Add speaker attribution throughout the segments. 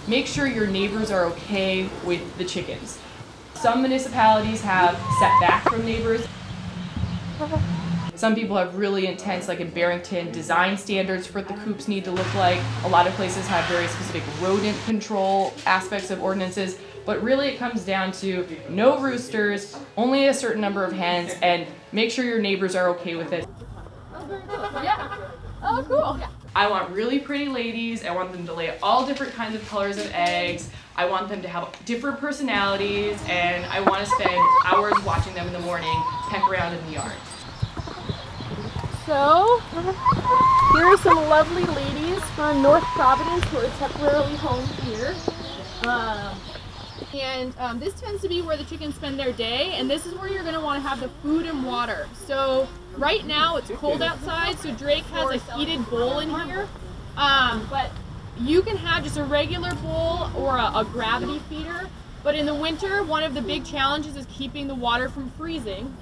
Speaker 1: make sure your neighbors are okay with the chickens. Some municipalities have set back from neighbors. Some people have really intense, like in Barrington, design standards for what the coops need to look like. A lot of places have very specific rodent control aspects of ordinances, but really it comes down to no roosters, only a certain number of hens, and make sure your neighbors are okay with it.
Speaker 2: Yeah. Oh, cool.
Speaker 1: I want really pretty ladies. I want them to lay all different kinds of colors of eggs. I want them to have different personalities, and I want to spend hours watching them in the morning peck around in the yard.
Speaker 2: So, here are some lovely ladies from North Providence who are temporarily home here. This tends to be where the chickens spend their day, and this is where you're going to want to have the food and water. So right now it's cold outside, so Drake has a heated bowl in here, but you can have just a regular bowl or a gravity feeder. But in the winter, one of the big challenges is keeping the water from freezing.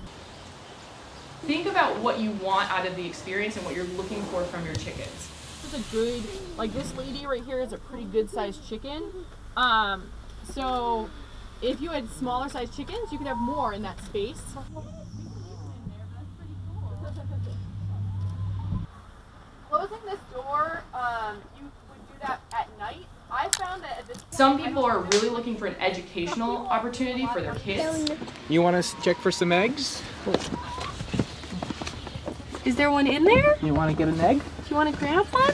Speaker 1: Think about what you want out of the experience and what you're looking for from your chickens.
Speaker 2: This is a good, like this lady right here is a pretty good sized chicken. So if you had smaller sized chickens, you could have more in that space. Closing this door, you would do that at night. I found that at this point,
Speaker 1: some people are really looking for an educational opportunity for their kids.
Speaker 3: You want to check for some eggs?
Speaker 2: Is there one in there?
Speaker 3: You want to get an egg?
Speaker 2: Do you want to grab one?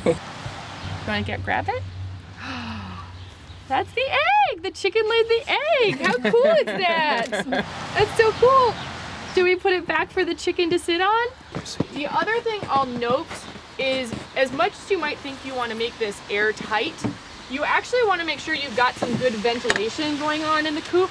Speaker 2: You want to grab it? That's the egg! The chicken laid the egg! How cool is that? That's so cool! Do we put it back for the chicken to sit on? The other thing I'll note is, as much as you might think you want to make this airtight, you actually want to make sure you've got some good ventilation going on in the coop,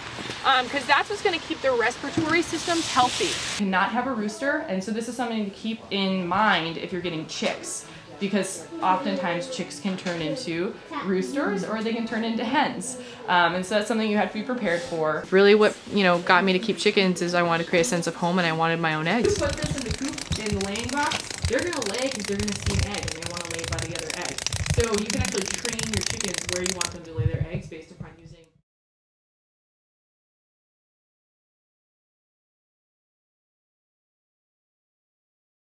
Speaker 2: because that's what's going to keep their respiratory systems healthy.
Speaker 1: You cannot have a rooster, and so this is something to keep in mind if you're getting chicks, because oftentimes chicks can turn into roosters or they can turn into hens, and so that's something you have to be prepared for.
Speaker 2: Really what got me to keep chickens is I wanted to create a sense of home and I wanted my own eggs.
Speaker 1: Put this in the coop, in the laying box, they're going to lay because they're going to see an egg and they want to lay by the other egg. So you can actually train your chickens where you want them to lay their eggs based upon using